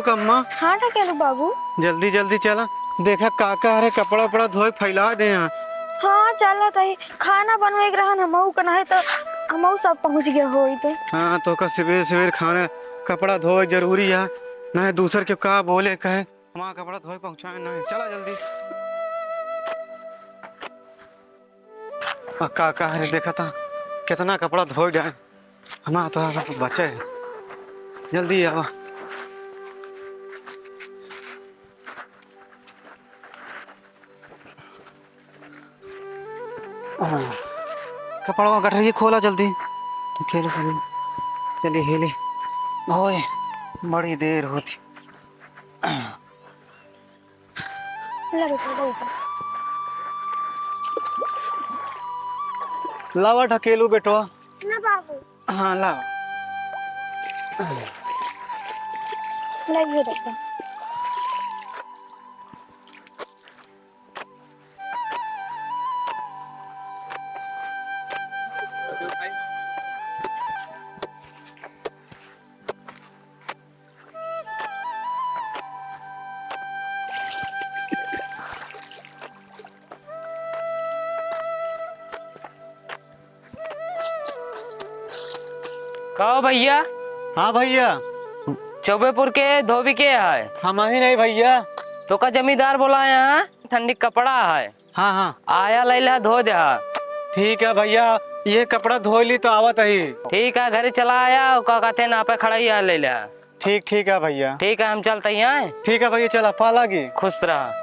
ढकेलू कम्मा। हाँ ढकेलू बाबू। जल्दी जल्दी चला। देखा काका अरे कपड़ा उपड़ा धोए फैला दे यहाँ। हाँ चल तही खाना बनवे के रहन हमहू के नहीं तो हमहू सब पहुँच गए होई तो। हाँ तो का सवेरे सवेरे खाना कपड़ा धोए जरूरी है। नहीं दूसर के का बोले कहे हमारा कपड़ा धोए पहुँचाए नहीं। चला जल्दी। काका अरे देखा था कितना कपड़ा धोए जाए हमारा तो बचे है। जल्दी आवा। कपड़ा गठरी खोला जल्दी। खेलो खेलो चलिए हेले ओए बड़ी देर होती। ले बेटा ले ऊपर। लावा ढकेलू बेटवा। ना बाबू। हाँ लावा। ले ये देखो। कहो भैया। हाँ भैया। चौबेपुर के धोबी के है। हम ही नहीं भैया। तो का जमींदार बोला यहाँ ठंडी कपड़ा है। हाँ हाँ आया लैला धो दे। ठीक है भैया ये कपड़ा धो ली तो आवत ही। ठीक है घरे चला आया का कहते ना पे खड़ा ही आ लैला। ठीक ठीक है भैया। ठीक है हम चलते हैं। ठीक है भैया चला पाला गी। खुश रहा।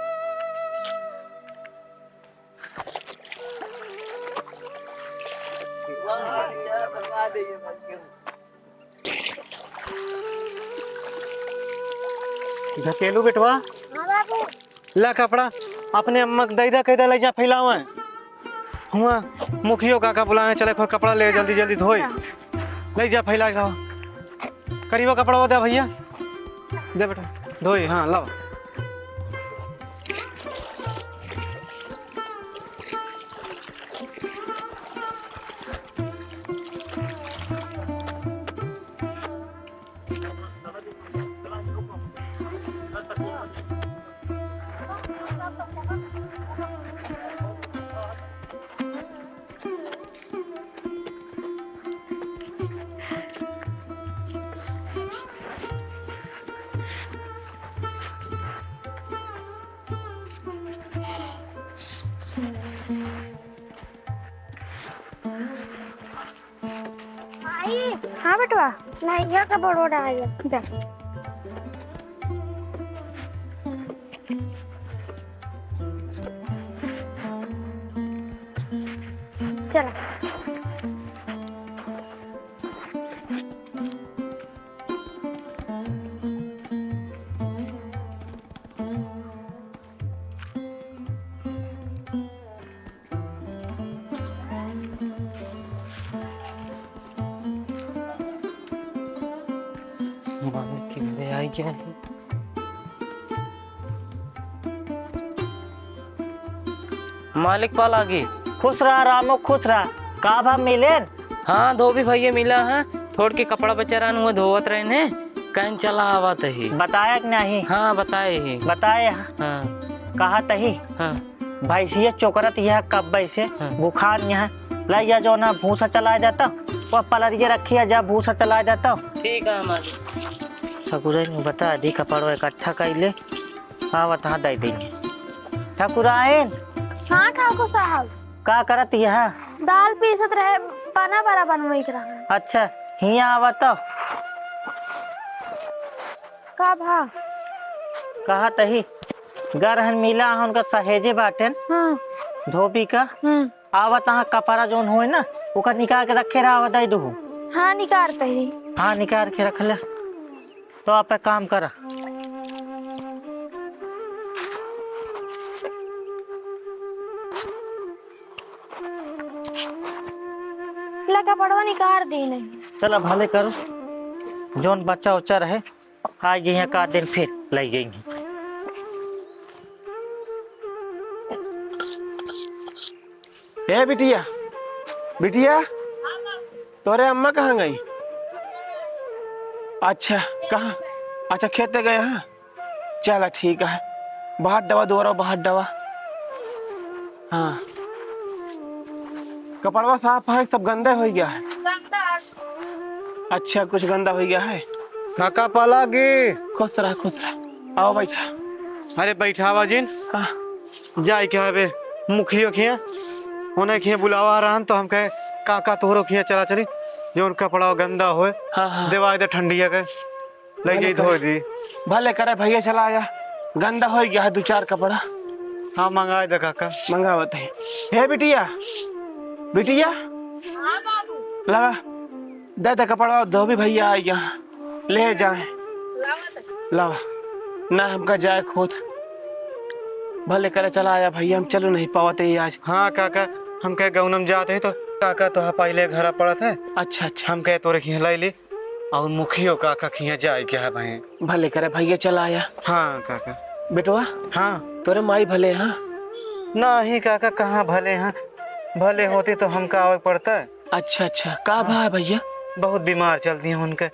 ढकेलू बेटवा। हाँ बाबू। ला कपड़ा अपने अम्मा के दैदा कैदा ले जा फैलावे हुआ मुखियो काका बुलाए चले कपड़ा ले जल्दी जल्दी धोए ले जा फैला के करीबा कपड़ा दे भैया दे बेटा धोए। हाँ लाओ। हाँ बेटवा नहीं यहाँ का बड़ोड़ा आ गया। चला आई क्या है? मालिक पाल आ गई। खुश रहा रामो खुश रहा। का भा मिले? हाँ धोबी भैया मिला है। थोड़ के कपड़ा बेचारा हुआ धोवत रहे ने कहीं चला आवत ही। बताया कि नहीं? हाँ बताए ही। बताए हाँ कहा तही। हाँ भैंसिया चोकरत यह कब बैसे बुखार यहाँ लैया जो ना भूसा चलाया जाता वह पलरिया रखिया जा भूसा चलाया जाता। ठीक है मालिक। ठकुराइन बता दी कपड़ो इकट्ठा कर ले आवत हाँ दे देंगे। ठकुराइन। हाँ ठाकुर साहब। का करत यह? दाल पीसत रहे पाना बड़ा बनवे के रहा। अच्छा हिया आवत का भा कहा तही गरहन मिला उनका सहेजे बाटेन। हाँ धोबी का आवत हाँ कपड़ा जोन होए ना ओका निकाल के रखे रहा दे दू। हाँ निकारते ही। हाँ निकाल के रख ले तो आप एक काम करा लगा पड़वा निकार दी नहीं। चलो भले करो जोन बच्चा उच्चा रहे आज यहाँ का दिन फिर ले जाएंगे। ए बिटिया बिटिया तोरे अम्मा कहाँ गई? अच्छा कहाँ अच्छा खेते गए हैं, चलो ठीक है। बाहर दवा दो रहा, बाहर दवा। हाँ कपड़वा साफ है, सब गंदा हो गया है। अच्छा कुछ गंदा हो गया है। काका पालागी। खुश रहा आओ बैठा। अरे बैठा बाजिन। हाँ जाए क्या बे मुखियो खिया उन्हें खिया बुलावा रहा तो हम कहे काका तोहरो खिया चला चली जो कपड़ा गंदा होए हाँ हाँ देवा दे ठंडिया के ले जाई धो दी। भले करे भैया चला आया, गंदा हो गया है 2-4 कपड़ा। हाँ मंगाए दे काका। मंगावत है। हे बिटिया बिटिया लगा दे दे कपड़ा दो भी भैया आए यहाँ ले जाए। लावा ना हमका जाए खुद। भले करे चला आया भैया, हम चलो नहीं पावते ही आज। हाँ काका हम कहे गौनम जाते हैं तो काका तो पहले घर पड़ा था। अच्छा अच्छा हम कहे तोरे खिया लाई ली और मुखियो काका खिया जाए क्या है भाई। भले करे भैया चला आया। हाँ काका। बेटवा हाँ तोरे माई भले हाँ। ना ही काका कहाँ भले हैं, भले होते तो हमका आवे पड़ता है। अच्छा अच्छा का भा है भैया? बहुत बीमार चलती हैं उनके,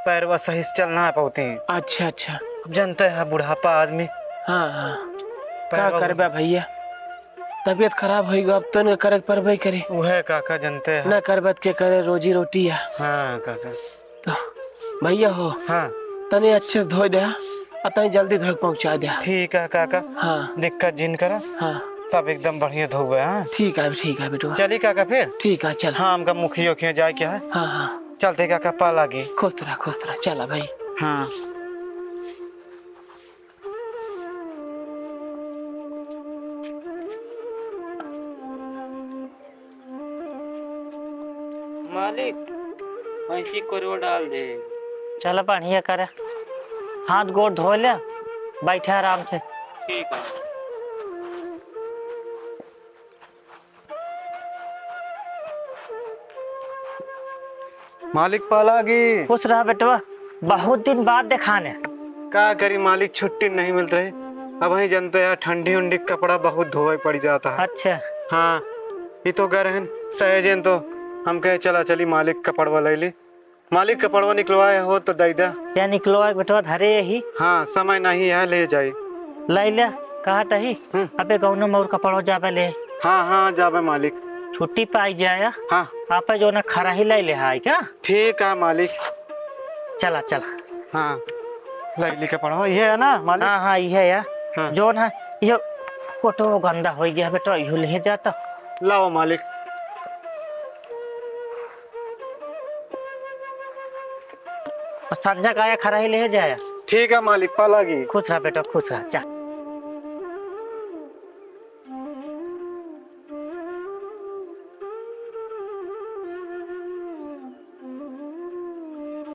पैरवा सही से चलना है पाती हैं। अच्छा अच्छा अब जानते हैं बुढ़ापा आदमी। हाँ हाँ का करबा भैया, तबीयत खराब हो गई अब तो न करे परबे करे। वह काका जानते हैं। न करबत के करे रोजी रोटी है। हाँ काका। तो भैया हो हाँ तने अच्छे से धो दे तनी जल्दी घर पहुंचा दे। ठीक है काका। हाँ दिक्कत जिन करा हाँ सब एकदम बढ़िया धोबे। हाँ ठीक है बेटू चली काका फिर। ठीक है चल। हाँ हमका मुखियो खिया जाए क्या है। हाँ हाँ चलते काका पा लागी। खुश रहा चला भाई। हाँ मालिक ऐसी कोरवा डाल दे। चल बढ़िया करे, हाथ गोड़ धो ले, बैठे आराम से। ठीक है। मालिक पालागी। खुश रहा बेटवा, बहुत दिन बाद देखाने। क्या करी मालिक छुट्टी नहीं मिल रही। अब वही जानते हैं ठंडी उंडी कपड़ा बहुत धोए पड़ जाता है। अच्छा हाँ ये तो गए हैं सहेजन तो हम कहे चला चली मालिक कपड़वा ले ली। मालिक कपड़वा निकलवाए हो तो दे दे। क्या निकलो बेटवा धरे यही हाँ समय नहीं है ले जाए। ले ले कहा तही। अबे गौन मोर कपड़ो जाबे ले। हाँ हाँ जाबे मालिक। छुट्टी पाई जाया। हाँ आप जो ना खरा ही ले है क्या? ठीक है मालिक। चला चला। हाँ ले ली कपड़वा ये है ना मालिक। हाँ हाँ ये यार हाँ। जो ना ये कोटो गंदा हो गया बेटा, यो ले जाता। लाओ मालिक। संजय का आया खरा ही ले जाया। ठीक है मालिक पालागी। खुश रहा बेटा खुश रहा। जा